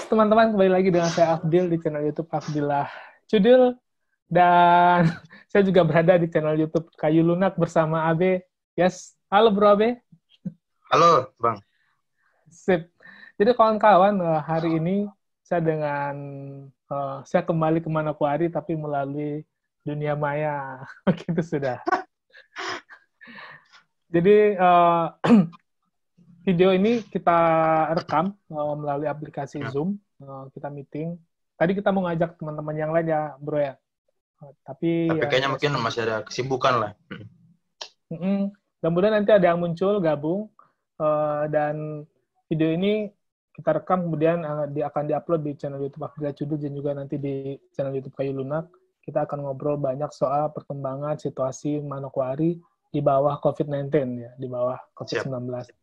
teman-teman, kembali lagi dengan saya Afdil di channel YouTube Afdillah Cudil, dan saya juga berada di channel YouTube Kayu Lunak bersama Abe. Yes, halo Bro Abe. Halo Bang. Sip. Jadi kawan-kawan, hari ini saya saya kembali ke Manokwari tapi melalui dunia maya. Begitu sudah. Jadi video ini kita rekam melalui aplikasi Zoom. Kita meeting. Tadi kita mau ngajak teman-teman yang lain ya, Bro ya. Tapi kayaknya mungkin masih ada kesibukan lah. Mudah-mudahan nanti ada yang muncul, gabung. Dan video ini kita rekam, kemudian akan diupload di channel YouTube Afdillah Cudil dan juga nanti di channel YouTube Kayu Lunak. Kita akan ngobrol banyak soal perkembangan situasi Manokwari di bawah COVID-19 ya, di bawah COVID-19. Siap.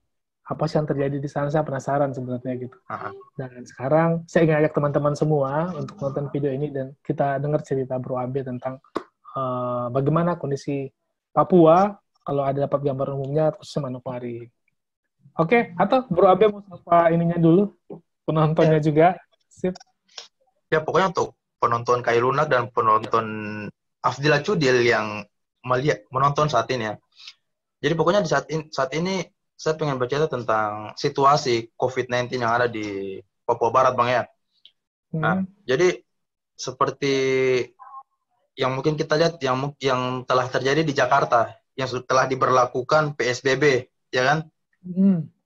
Apa sih yang terjadi di sana? Saya penasaran sebenarnya gitu. Dan sekarang saya ingin ajak teman-teman semua untuk nonton video ini dan kita dengar cerita Bro Abe tentang bagaimana kondisi Papua kalau ada dapat gambar umumnya khususnya Manokwari. Oke, atau Bro Abe mau sapa ininya dulu, penontonnya juga. Sip. Ya pokoknya untuk penonton Kayu Lunak dan penonton Afdillah Cudil yang menonton saat ini ya. Jadi pokoknya di saat ini saya pengen bercerita tentang situasi COVID-19 yang ada di Papua Barat, Bang ya. Nah, jadi seperti yang mungkin kita lihat yang telah terjadi di Jakarta, yang telah diberlakukan PSBB, ya kan?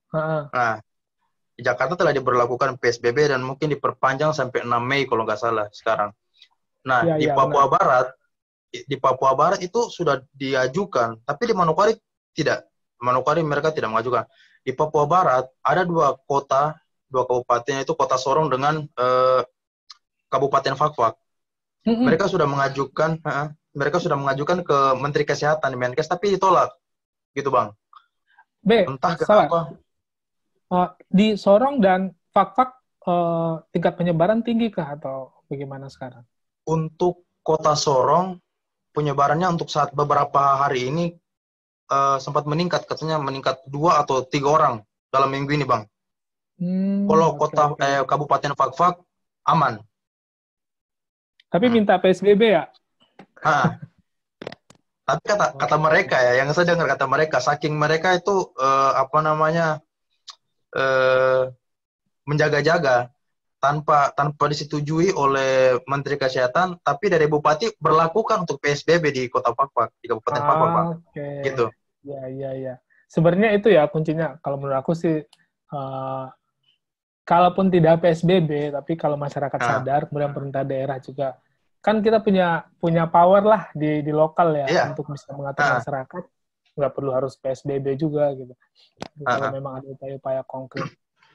Nah, di Jakarta telah diberlakukan PSBB dan mungkin diperpanjang sampai 6 Mei kalau nggak salah sekarang. Nah, di Papua Barat itu sudah diajukan, tapi di Manokwari tidak. Manokwari mereka tidak mengajukan. Di Papua Barat ada dua kabupaten, yaitu Kota Sorong dengan Kabupaten Fakfak. Mereka sudah mengajukan ke Menteri Kesehatan di Menkes, tapi ditolak, gitu Bang. Entah kenapa. Di Sorong dan Fakfak tingkat penyebaran tinggi kah atau bagaimana sekarang? Untuk Kota Sorong penyebarannya untuk saat beberapa hari ini sempat meningkat, katanya meningkat 2 atau 3 orang dalam minggu ini, Bang. Kalau Kabupaten Fakfak aman. Tapi minta PSBB ya? Tapi kata mereka ya, yang saya dengar kata mereka, saking mereka itu menjaga-jaga tanpa disetujui oleh Menteri Kesehatan, tapi dari Bupati berlakukan untuk PSBB di Kota Fakfak, di Kabupaten Fakfak, Bang. Gitu. Ya. Sebenarnya itu ya kuncinya. Kalau menurut aku sih, kalaupun tidak PSBB, tapi kalau masyarakat sadar, kemudian pemerintah daerah juga, kan kita punya power lah di lokal ya, untuk bisa mengatur masyarakat, nggak perlu harus PSBB juga gitu. Kalau memang ada upaya-upaya konkret.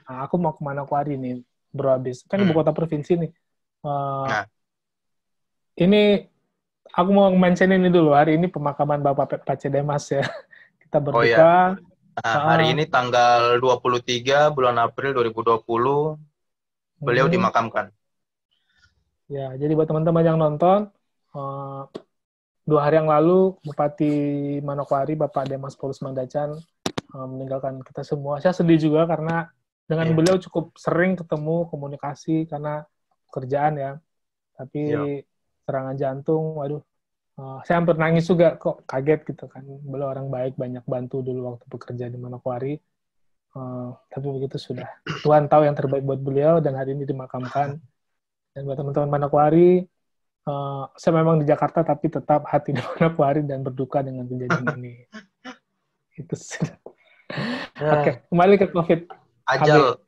Nah, aku mau ke Manokwari nih, Bro Abis. Kan ibu kota provinsi nih. Ini aku mau mention ini dulu. Hari ini pemakaman Bapak Pace Demas ya. Kita berduka. Hari ini tanggal 23 bulan April 2020 beliau dimakamkan. Ya, jadi buat teman-teman yang nonton, 2 hari yang lalu Bupati Manokwari Bapak Demas Paulus Mandacan meninggalkan kita semua. Saya sedih juga karena dengan beliau cukup sering ketemu, komunikasi karena pekerjaan ya. Tapi serangan jantung, waduh. Saya hampir nangis juga, kok kaget gitu kan. Beliau orang baik, banyak bantu dulu waktu bekerja di Manokwari. Tapi begitu sudah. Tuhan tahu yang terbaik buat beliau dan hari ini dimakamkan. Dan buat teman-teman Manokwari, saya memang di Jakarta tapi tetap hati di Manokwari dan berduka dengan kejadian ini. Itu sudah. Oke, kembali ke COVID. Ajal,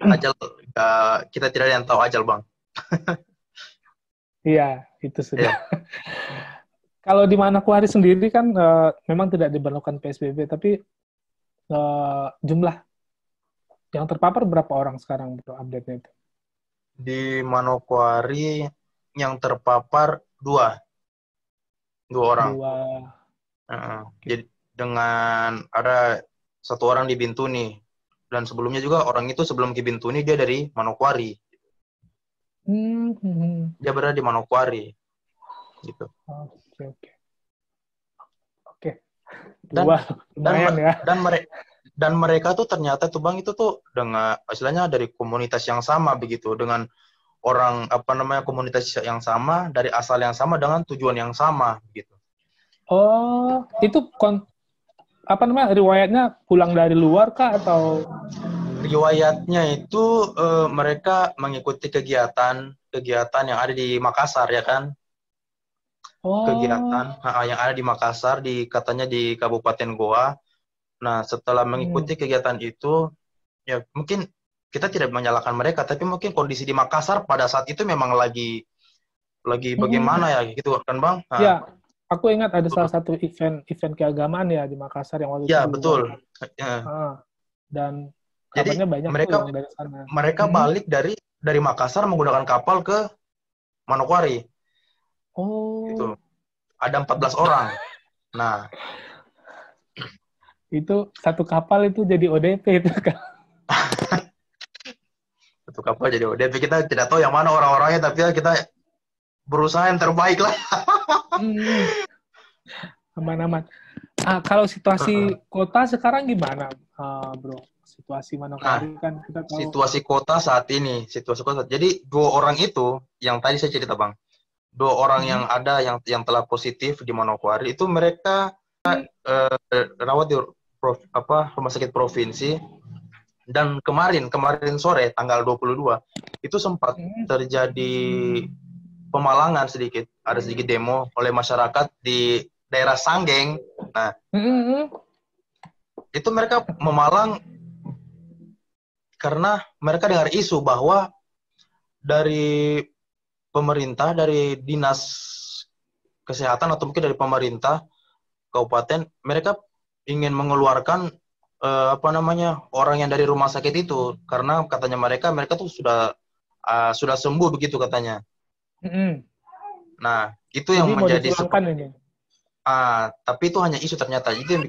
kita tidak ada yang tahu ajal, Bang. Iya, itu sudah. Kalau di Manokwari sendiri kan memang tidak diberlakukan PSBB, tapi jumlah yang terpapar berapa orang sekarang, Bro, update-nya itu? Di Manokwari yang terpapar 2 orang. Jadi dengan ada 1 orang di Bintuni, dan sebelumnya juga orang itu sebelum ke Bintuni dia dari Manokwari. Dia berada di Manokwari, gitu. Oke. Dan mereka tuh ternyata tuh Bang itu tuh dengan istilahnya dari komunitas yang sama begitu, dengan orang apa namanya komunitas yang sama dari asal yang sama dengan tujuan yang sama gitu. Oh, itu apa namanya riwayatnya pulang dari luar kah atau Riwayatnya itu mereka mengikuti kegiatan yang ada di Makassar ya kan, oh kegiatan yang ada di Makassar katanya di Kabupaten Goa. Nah setelah mengikuti kegiatan itu ya mungkin kita tidak menyalahkan mereka, tapi mungkin kondisi di Makassar pada saat itu memang lagi bagaimana ya gitu kan Bang? Ya, aku ingat ada salah satu event keagamaan ya di Makassar yang waktu itu Ya betul. dibuat. Dan Jadi kabarnya banyak tuh mereka yang dari sana. balik dari Makassar menggunakan kapal ke Manokwari. Oh. Gitu. Ada 14 orang. Nah, itu satu kapal itu jadi ODP itu kan. satu kapal jadi ODP, kita tidak tahu yang mana orang-orangnya, tapi ya kita berusaha yang terbaik lah. Aman-aman. Kalau situasi kota sekarang gimana, bro? Situasi Manokwari kan kita tahu. Situasi kota saat ini, jadi 2 orang itu yang tadi saya cerita Bang, 2 orang yang ada yang telah positif di Manokwari itu mereka rawat di rumah sakit provinsi. Dan kemarin sore tanggal 22 itu sempat terjadi pemalangan sedikit, ada sedikit demo oleh masyarakat di daerah Sanggeng. Nah, itu mereka memalang karena mereka dengar isu bahwa dari pemerintah, dari dinas kesehatan atau mungkin dari pemerintah kabupaten, mereka ingin mengeluarkan orang yang dari rumah sakit itu karena katanya mereka tuh sudah sembuh begitu katanya. Nah, itu yang menjadi ini. Tapi itu hanya isu ternyata. Itu yang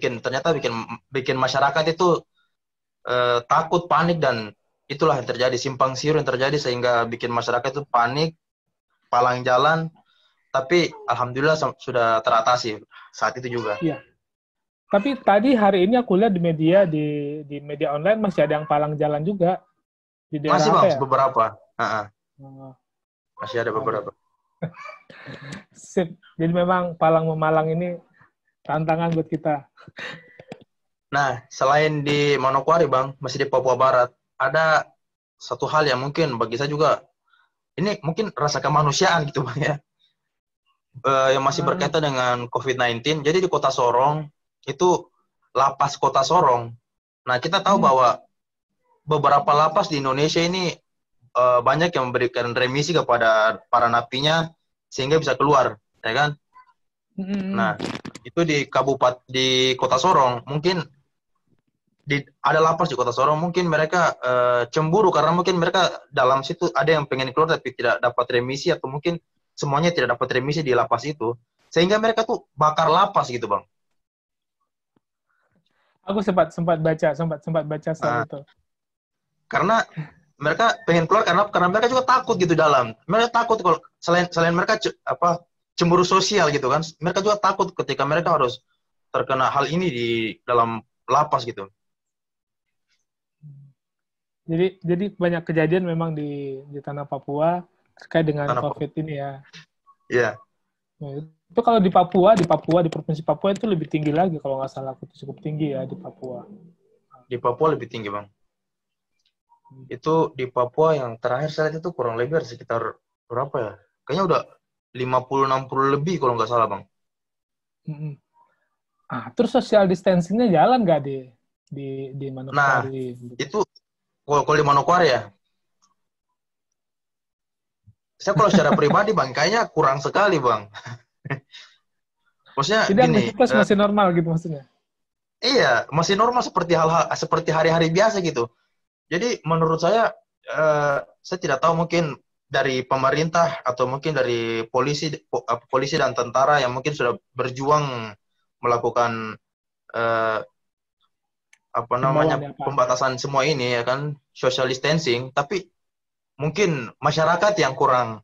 bikin masyarakat itu takut, panik, dan itulah yang terjadi, simpang siur yang terjadi sehingga bikin masyarakat itu panik, palang jalan. Tapi alhamdulillah sudah teratasi saat itu juga. Iya. Tapi tadi hari ini aku lihat di media online masih ada yang palang jalan juga di daerah masih Bang, ya? beberapa. Masih ada beberapa. Sip. Jadi memang palang memalang ini tantangan buat kita. Nah, selain di Manokwari Bang, masih di Papua Barat, ada satu hal yang mungkin bagi saya juga ini mungkin rasa kemanusiaan gitu Bang ya. Yang masih berkaitan dengan COVID-19. Jadi di Kota Sorong itu lapas Kota Sorong. Nah, kita tahu bahwa beberapa lapas di Indonesia ini banyak yang memberikan remisi kepada para napinya sehingga bisa keluar, ya kan? Nah, itu di Kota Sorong, mungkin ada lapas di Kota Sorong, mungkin mereka cemburu karena mungkin mereka dalam situ ada yang pengen keluar tapi tidak dapat remisi, atau mungkin semuanya tidak dapat remisi di lapas itu, sehingga mereka tuh bakar lapas gitu Bang. Aku sempat baca soal itu. Karena mereka pengen keluar karena mereka juga takut gitu dalam. Mereka takut kalau selain mereka cemburu sosial gitu kan. Mereka juga takut ketika mereka harus terkena hal ini di dalam lapas gitu. Jadi banyak kejadian memang di tanah Papua terkait dengan COVID ini ya. Iya. Nah, itu kalau di Papua di provinsi Papua itu lebih tinggi lagi kalau nggak salah, itu cukup tinggi ya di Papua. Di Papua lebih tinggi Bang. Itu di Papua yang terakhir saya lihat itu kurang lebih sekitar berapa ya? Kayaknya udah 50-60 lebih kalau nggak salah Bang. Terus social distancing-nya jalan nggak di Manokwari? Nah, itu kalau di Manokwari ya, saya kalau secara pribadi Bang, kayaknya kurang sekali Bang. Maksudnya tidak, gini, masih normal gitu maksudnya? Iya, masih normal seperti hari-hari biasa gitu. Jadi menurut saya tidak tahu mungkin dari pemerintah atau mungkin dari polisi dan tentara yang mungkin sudah berjuang melakukan pembatasan semua ini ya kan, social distancing, tapi mungkin masyarakat yang kurang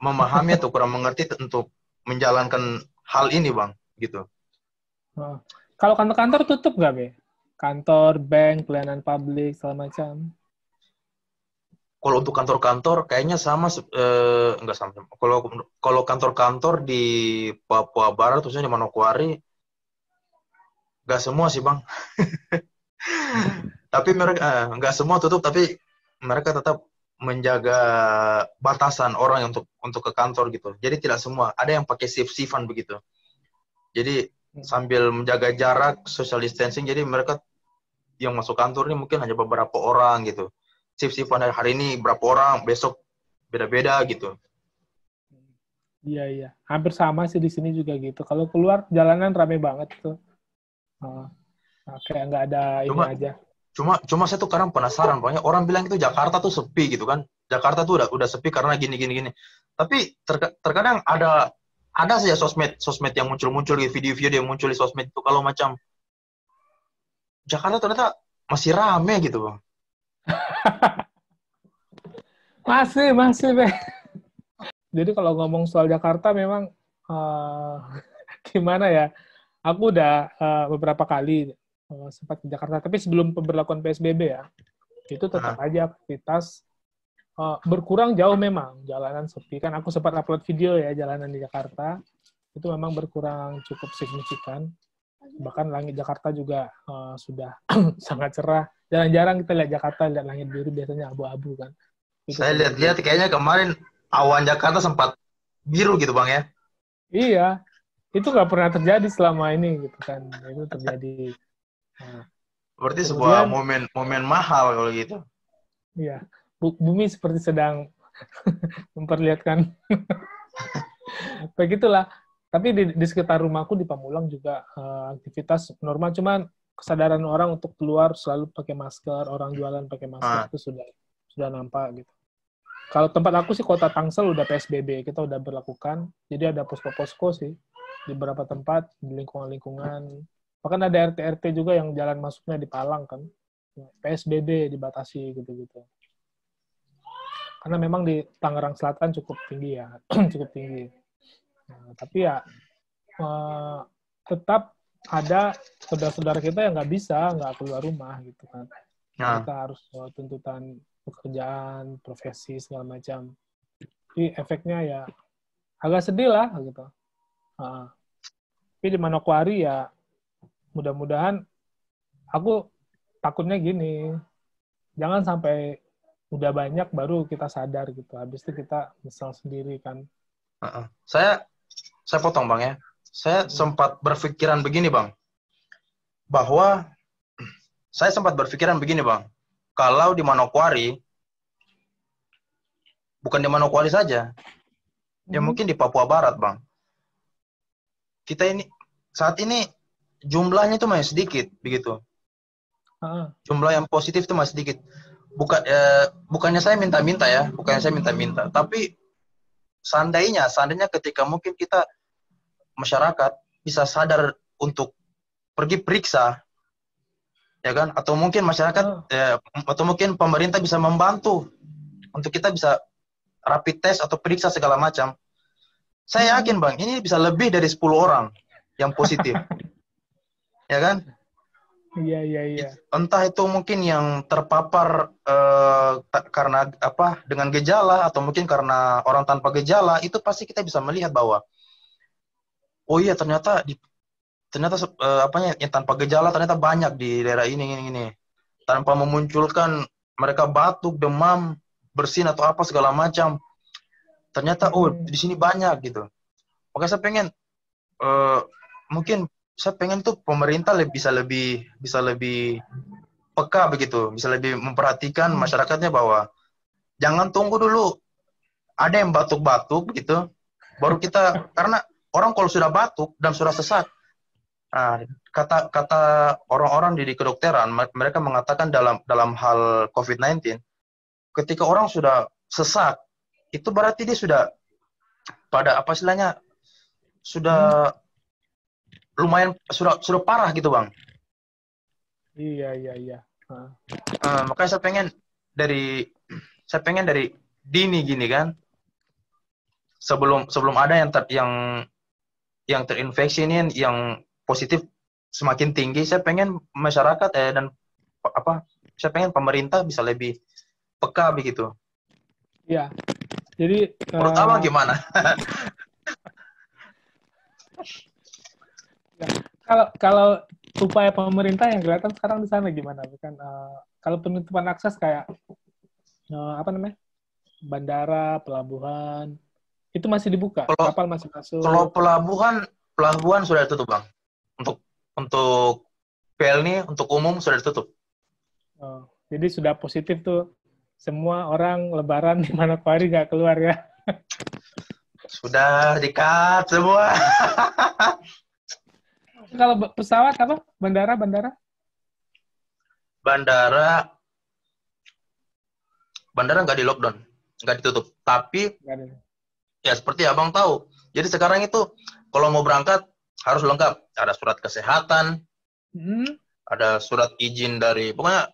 memahami atau kurang mengerti untuk menjalankan hal ini Bang, gitu. Kalau kantor-kantor tutup nggak, Be? Kantor, bank, pelayanan publik, segala macam. Kalau untuk kantor-kantor kayaknya sama, enggak sama. Kalau kalau kantor-kantor di Papua Barat, khususnya di Manokwari, enggak semua sih Bang. Tapi mereka enggak semua tutup, tapi mereka tetap menjaga batasan orang untuk ke kantor gitu. Jadi tidak semua, ada yang pakai shift-shiftan begitu. Jadi sambil menjaga jarak, social distancing, jadi mereka yang masuk kantor ini mungkin hanya beberapa orang gitu. Shift-shiftan hari ini berapa orang, besok beda-beda gitu. Iya, iya. Hampir sama sih di sini juga gitu. Kalau keluar jalanan rame banget tuh. Kayak nggak ada ini Cuma aja. cuma saya tuh kadang penasaran, banyak orang bilang itu Jakarta tuh sepi gitu kan. Jakarta tuh udah sepi karena gini. Tapi terkadang ada saja sosmed yang muncul di video-video yang muncul di sosmed itu kalau macam Jakarta ternyata masih rame gitu, Bang. Masih, Be. Jadi kalau ngomong soal Jakarta memang gimana ya? Aku udah beberapa kali sempat ke Jakarta, tapi sebelum pemberlakuan PSBB ya, itu tetap aja aktivitas berkurang jauh memang. Jalanan sepi. Kan aku sempat upload video ya, jalanan di Jakarta. Itu memang berkurang cukup signifikan. Bahkan langit Jakarta juga sudah sangat cerah. Jarang-jarang kita lihat Jakarta, lihat langit biru, biasanya abu-abu kan. Itu saya lihat kayaknya kemarin awan Jakarta sempat biru gitu Bang ya. Iya, itu nggak pernah terjadi selama ini gitu kan. Itu terjadi. Berarti sebuah momen mahal kalau gitu. Iya, bumi seperti sedang memperlihatkan. Begitulah. Tapi di sekitar rumahku di Pamulang juga aktivitas normal, cuman kesadaran orang untuk keluar selalu pakai masker, orang jualan pakai masker itu sudah nampak gitu. Kalau tempat aku sih Kota Tangsel udah PSBB, kita udah berlakukan. Jadi ada posko-posko sih di beberapa tempat di lingkungan-lingkungan. Bahkan ada RT-RT juga yang jalan masuknya di palang kan. PSBB dibatasi gitu-gitu. Karena memang di Tangerang Selatan cukup tinggi ya, cukup tinggi. Nah, tapi ya tetap ada saudara-saudara kita yang nggak keluar rumah gitu kan. Mereka harus tuntutan pekerjaan, profesi segala macam. Jadi efeknya ya agak sedih lah gitu. Tapi di Manokwari ya mudah-mudahan, aku takutnya gini, jangan sampai udah banyak baru kita sadar gitu. Habis itu kita misal sendiri kan. Saya potong Bang ya. Saya sempat berpikiran begini Bang. Kalau di Manokwari, bukan di Manokwari saja, ya mungkin di Papua Barat Bang. Kita ini saat ini jumlahnya itu masih sedikit begitu. Jumlah yang positif itu masih sedikit. Bukannya saya minta-minta ya, tapi seandainya ketika mungkin kita masyarakat bisa sadar untuk pergi periksa, ya kan? Atau mungkin masyarakat atau mungkin pemerintah bisa membantu untuk kita bisa rapid test atau periksa segala macam. Saya yakin Bang, ini bisa lebih dari 10 orang yang positif. Ya kan? Iya. Entah itu mungkin yang terpapar karena apa dengan gejala atau mungkin karena orang tanpa gejala, itu pasti kita bisa melihat bahwa oh iya ternyata yang tanpa gejala ternyata banyak di daerah ini. Tanpa memunculkan mereka batuk, demam, bersin atau apa segala macam. Ternyata di sini banyak gitu. Makanya saya pengen mungkin saya pengen tuh pemerintah bisa lebih peka begitu, bisa lebih memperhatikan masyarakatnya bahwa jangan tunggu dulu ada yang batuk-batuk gitu, baru kita, karena orang kalau sudah batuk dan sudah sesak, kata orang-orang di kedokteran, mereka mengatakan dalam hal COVID-19, ketika orang sudah sesak, itu berarti dia sudah pada apa istilahnya sudah lumayan sudah parah gitu Bang. Iya. Makanya saya pengen dari dini gini kan, sebelum ada yang terinfeksi ini, yang positif semakin tinggi, saya pengen masyarakat saya pengen pemerintah bisa lebih peka begitu, Iya. Jadi Menurut abang gimana? ya, kalau kalau upaya pemerintah yang kelihatan sekarang di sana gimana? Bukan kalau penutupan akses kayak apa namanya? Bandara, pelabuhan, itu masih dibuka, Kalau kapal masih kalau masuk. pelabuhan sudah tutup bang. Untuk PL nih untuk umum sudah ditutup. Jadi sudah positif tuh. Semua orang Lebaran di Manokwari nggak keluar ya. Sudah di-cut semua. Kalau pesawat apa? Bandara? Bandara bandara nggak di lockdown, nggak ditutup. Tapi Nggak ada. ya seperti abang tahu. Jadi sekarang itu kalau mau berangkat harus lengkap. Ada surat kesehatan, ada surat izin dari, pokoknya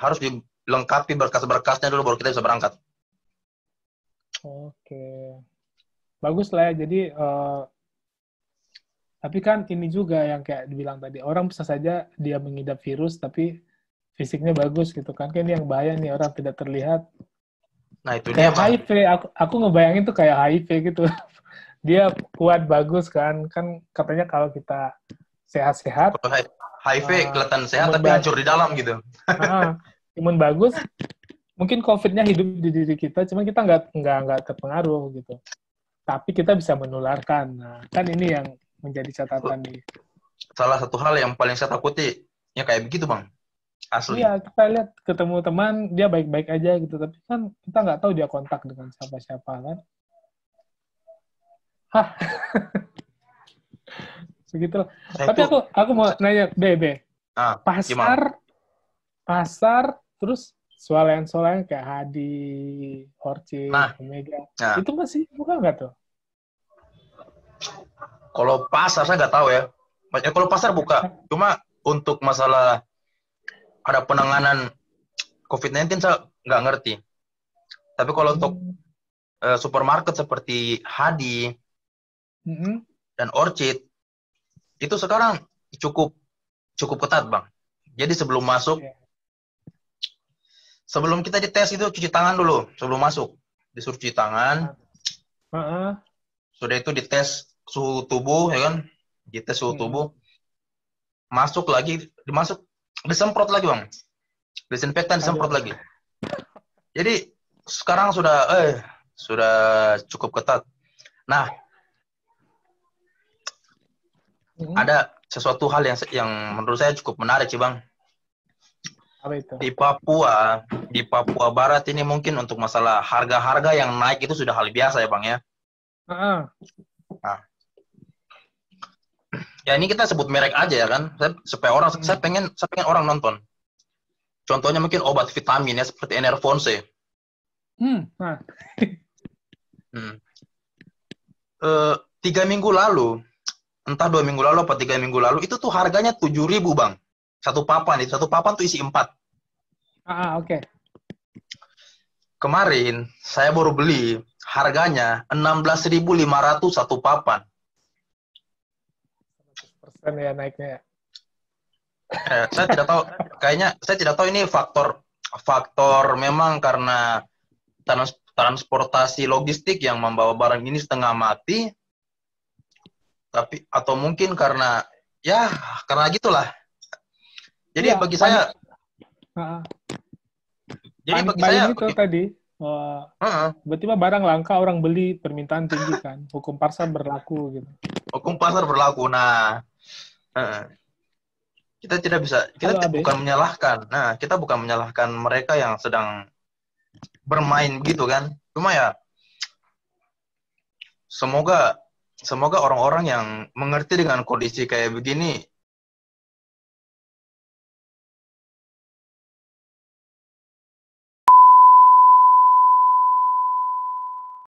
harus dilengkapi berkas-berkasnya dulu baru kita bisa berangkat. Oke. Bagus lah ya. Jadi, tapi kan ini juga yang kayak dibilang tadi, orang bisa saja dia mengidap virus, tapi fisiknya bagus gitu kan. Kan ini yang bahaya nih, orang tidak terlihat. Nah itu dia Kayak bang. HIV, aku ngebayangin tuh kayak HIV gitu. Dia kuat, bagus kan. Kan katanya kalau kita sehat-sehat, Kalau HIV kelihatan sehat imun tapi hancur di dalam gitu. imun bagus, mungkin COVID-nya hidup di diri kita, cuma kita nggak terpengaruh gitu. Tapi kita bisa menularkan. Nah, kan ini yang menjadi catatan nih. Salah satu hal yang paling saya takuti ya kayak begitu bang. Asli. Iya, kita lihat ketemu teman, dia baik-baik aja gitu. Tapi kan kita nggak tahu dia kontak dengan siapa-siapa kan. Hah, begitu. Tapi aku mau nanya, Bebe. Gimana? Pasar, terus swalayan kayak Hadi, Orchid, Omega. Itu masih buka nggak tuh? Kalau pasar saya nggak tahu ya. Kalau pasar buka, cuma untuk masalah ada penanganan COVID-19 saya nggak ngerti. Tapi kalau untuk supermarket seperti Hadi dan Orchid itu sekarang cukup ketat bang. Jadi sebelum masuk, sebelum kita dites itu cuci tangan dulu sebelum masuk. Disuruh cuci tangan. Sudah itu dites suhu tubuh ya kan? Dites suhu tubuh. Masuk lagi, disemprot lagi bang. Desinfektan disemprot lagi. Jadi sekarang sudah cukup ketat. Nah, ada sesuatu hal yang menurut saya cukup menarik sih bang. Apa itu? Di Papua Barat ini mungkin untuk masalah harga-harga yang naik itu sudah hal biasa ya bang ya. Nah, ya ini kita sebut merek aja ya kan, supaya saya pengen orang nonton. Contohnya mungkin obat vitamin ya seperti Enervonse. 3 minggu lalu, entah 2 minggu lalu apa 3 minggu lalu, itu tuh harganya 7.000 bang. Satu papan tuh isi 4. Oke. Kemarin saya baru beli, harganya 16.500 satu papan. 100% ya naiknya. Saya tidak tahu ini faktor memang karena transportasi logistik yang membawa barang ini setengah mati, atau mungkin karena gitulah. Jadi ya, bagi saya, itu tadi, tiba-tiba barang langka orang beli, permintaan tinggi kan, hukum pasar berlaku gitu. Hukum pasar berlaku. Nah, kita bukan menyalahkan. Nah, kita bukan menyalahkan mereka yang sedang bermain gitu kan. Cuma ya, semoga orang-orang yang mengerti dengan kondisi kayak begini